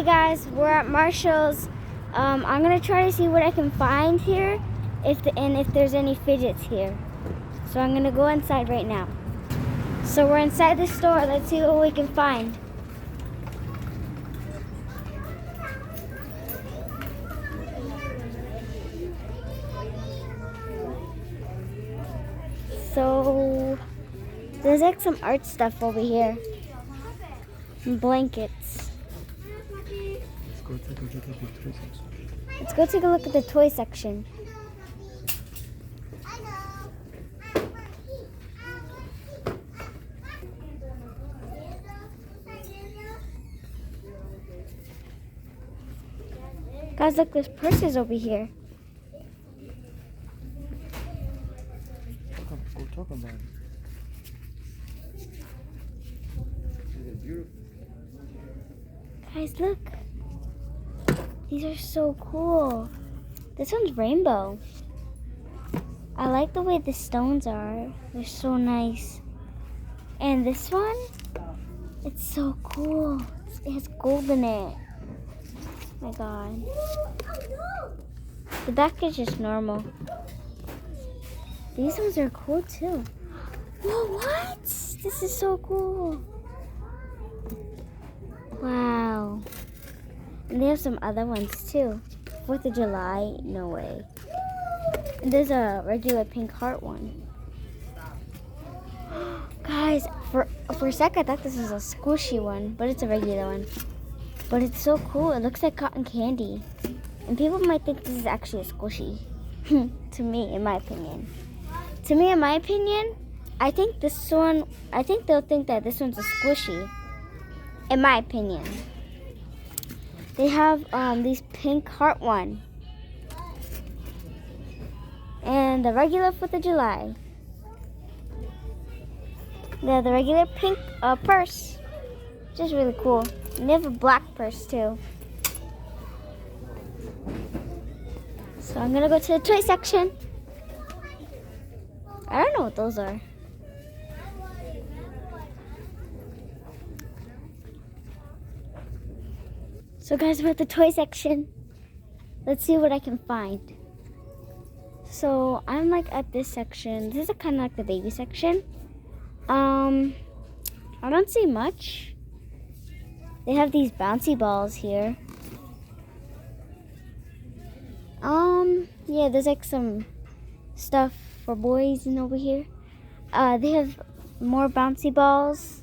Hey guys, we're at Marshall's. I'm gonna try to see what I can find here, if there's any fidgets here. So I'm gonna go inside right now. So we're inside the store. Let's see what we can find. So there's like some art stuff over here. Some blankets. Let's go take a look at the toy section. Guys, look, there's purses over here. Go talk about it. Guys, look. These are so cool. This one's rainbow. I like the way the stones are. They're so nice. And this one, it's so cool. It has gold in it. Oh my god. The back is just normal. These ones are cool too. Whoa, what? This is so cool. Wow. And they have some other ones too. 4th of July, no way. And there's a regular pink heart one. Guys, for a sec I thought this was a squishy one, but it's a regular one. But it's so cool. It looks like cotton candy. And people might think this is actually a squishy. To me, in my opinion. I think they'll think that this one's a squishy. In my opinion. They have these pink heart one. And the regular 4th of July. They have the regular pink purse. Just really cool. And they have a black purse too. So I'm gonna go to the toy section. I don't know what those are. So guys, we're at the toy section. Let's see what I can find. So I'm like at this section. This is kind of like the baby section. I don't see much. They have these bouncy balls here. Yeah, there's like some stuff for boys and over here. They have more bouncy balls.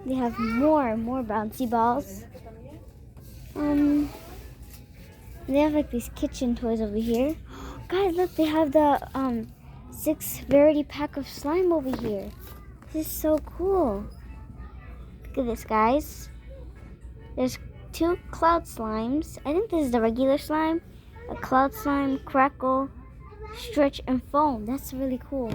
They have more bouncy balls. They have like these kitchen toys over here. Guys, look, they have the 6 variety pack of slime over here. This is so cool. Look at this, guys. There's 2 cloud slimes. I think this is the regular slime. A cloud slime, crackle, stretch, and foam. That's really cool.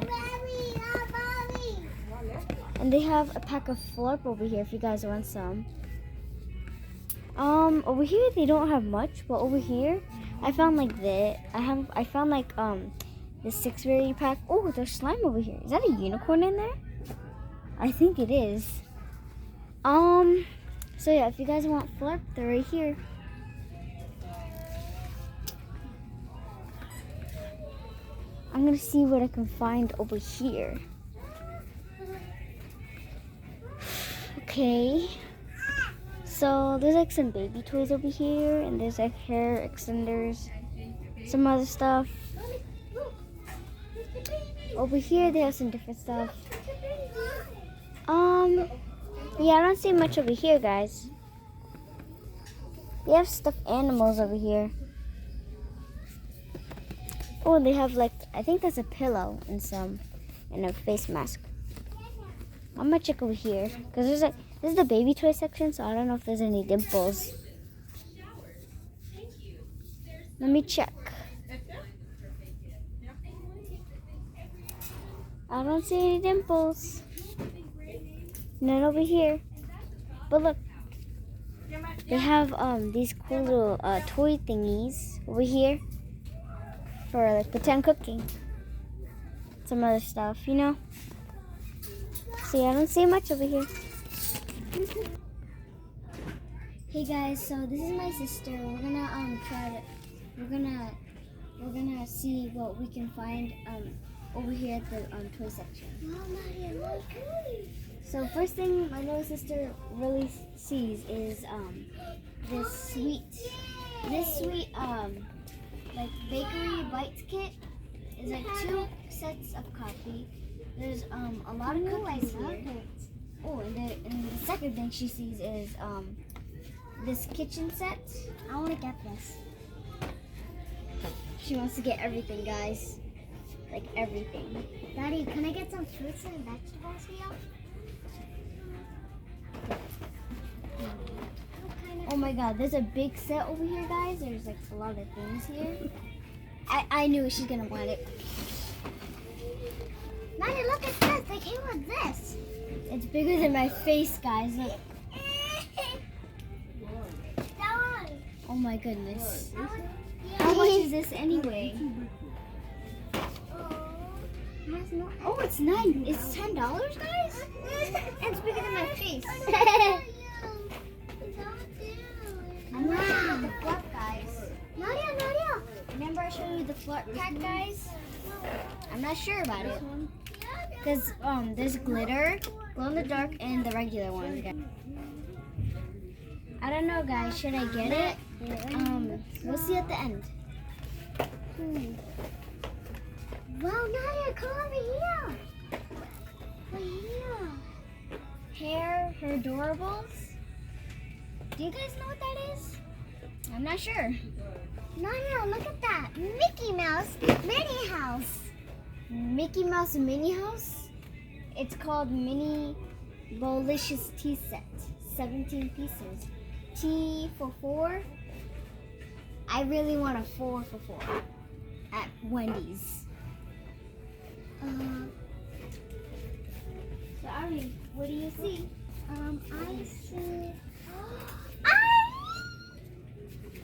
And they have a pack of flurp over here if you guys want some. Over here they don't have much, but over here I found like this. I found like the 6 variety pack. Oh, there's slime over here. Is that a unicorn in there? I think it is. So yeah, if you guys want flurp, they're right here. I'm gonna see what I can find over here. Okay. So there's like some baby toys over here, and there's like hair extenders, some other stuff. Over here they have some different stuff. Yeah, I don't see much over here, guys. They have stuffed animals over here. Oh, they have like, I think that's a pillow and a face mask. I'm gonna check over here because there's like, this is the baby toy section, so I don't know if there's any dimples. Let me check. I don't see any dimples. None over here. But look, they have these cool little toy thingies over here for like pretend cooking. Some other stuff, you know. See, I don't see much over here. Hey guys, so this is my sister. We're gonna we're gonna see what we can find over here at the toy section. Wow, Nadia, look. So first thing my little sister really sees is this sweet like bakery bites kit. It's like 2 sets of coffee. There's a lot of cookies here. Oh, and the second thing she sees is this kitchen set. I want to get this. She wants to get everything, guys. Like everything. Daddy, can I get some fruits and vegetables here? Oh my god, there's a big set over here, guys. There's like a lot of things here. I knew she's gonna want it. Daddy, look at this. They came with this. It's bigger than my face, guys. Look. Oh my goodness. How much is this anyway? Oh, it's $9. It's $10, guys? It's bigger than my face. I'm not sure about the flurp, guys. Nadia! Remember I showed you the flurp pack, guys? I'm not sure about it. Because there's glitter, glow in the dark, and the regular one. I don't know, guys. Should I get it? We'll see at the end. Wow, Nadia, come over here. Over here. Her adorables. Do you guys know what that is? I'm not sure. Nadia, look at that. Mickey Mouse Minnie House. Mickey Mouse Minnie House? It's called Mini Bolicious Tea Set. 17 pieces. Tea for 4. I really want a 4 for 4 at Wendy's. So Ari, what do you see? I see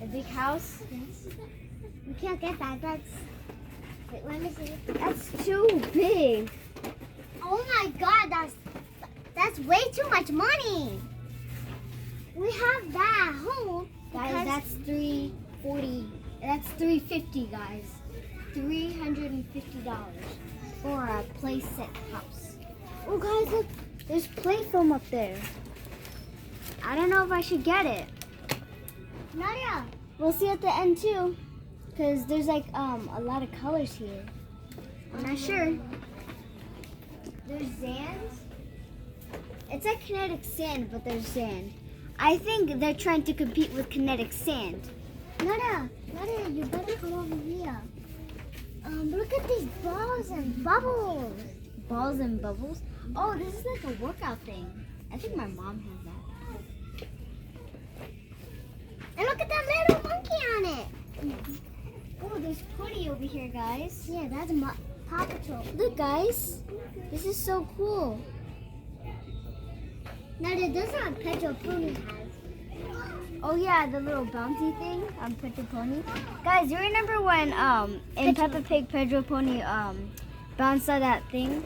a big house. Yes. We can't get that. Wait, let me see. That's too big. Oh my God, that's way too much money. We have that at home. Guys, that's $340. That's $350, guys. $350 for a play set house. Oh, guys, look. There's play film up there. I don't know if I should get it. Nadia. We'll see at the end, too. Because there's, like, a lot of colors here. I'm not sure. There's sand. It's like kinetic sand, but there's sand. I think they're trying to compete with kinetic sand. Nadia, you better come over here. Look at these balls and bubbles. Balls and bubbles? Oh, this is like a workout thing. I think my mom has that. And look at that little monkey on it. Oh, there's Putty over here, guys. Yeah, that's Paw Patrol. Look, guys. This is so cool. Nadia, this is what Pedro Pony has. Oh yeah, the little bouncy thing on Pedro Pony. Guys, you remember when in Peppa Pig Pedro Pony bounced on that thing?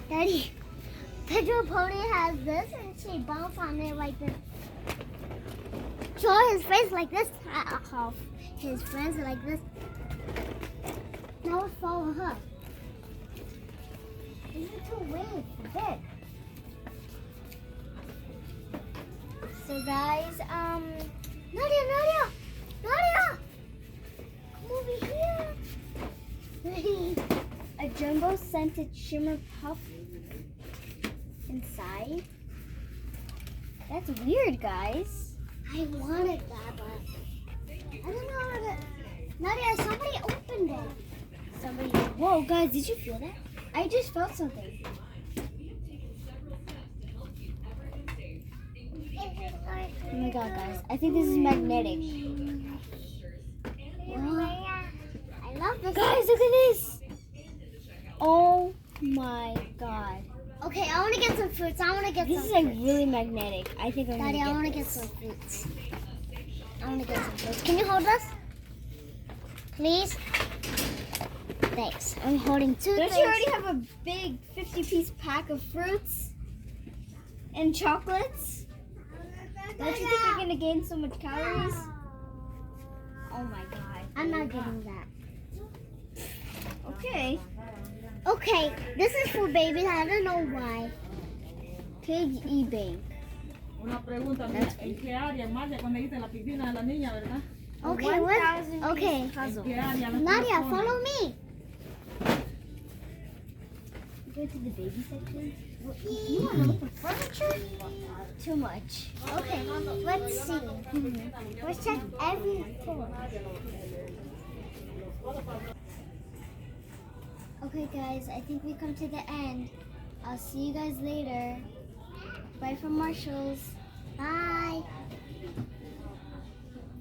Daddy, Pedro Pony has this and she bounced on it like this. Show his face like this. His friends are like this. Now let's follow her. This is too big. So guys, Nadia! Come over here. A jumbo scented shimmer puff inside. That's weird, guys. I wanted that, but I don't know how to. Nadia, somebody opened it. Whoa, guys, did you feel that? I just felt something. Oh my God, guys. I think this is magnetic. I love this. Guys, look at this. Oh my God. Okay, I want to get some fruits. This is like really magnetic. I think I'm Daddy, I want to get some fruits. Can you hold this? Please? Thanks. I'm holding 2 things. Don't you already have a big 50-piece pack of fruits? And chocolates? Don't you think you're gonna gain so much calories? Oh my god. I'm not getting that. Okay. Okay, this is for babies. I don't know why. Piggy bank. Una pregunta, ¿en qué área? Marcia, cuando dijiste la piscina de la niña, ¿verdad? Okay, what? Okay. ¿En qué área? Nadia, follow me. Go to the baby section. You want to look for furniture? Too much. Okay, let's see. Let's check every floor. Okay, guys, I think we come to the end. I'll see you guys later. Bye from Marshalls. Bye.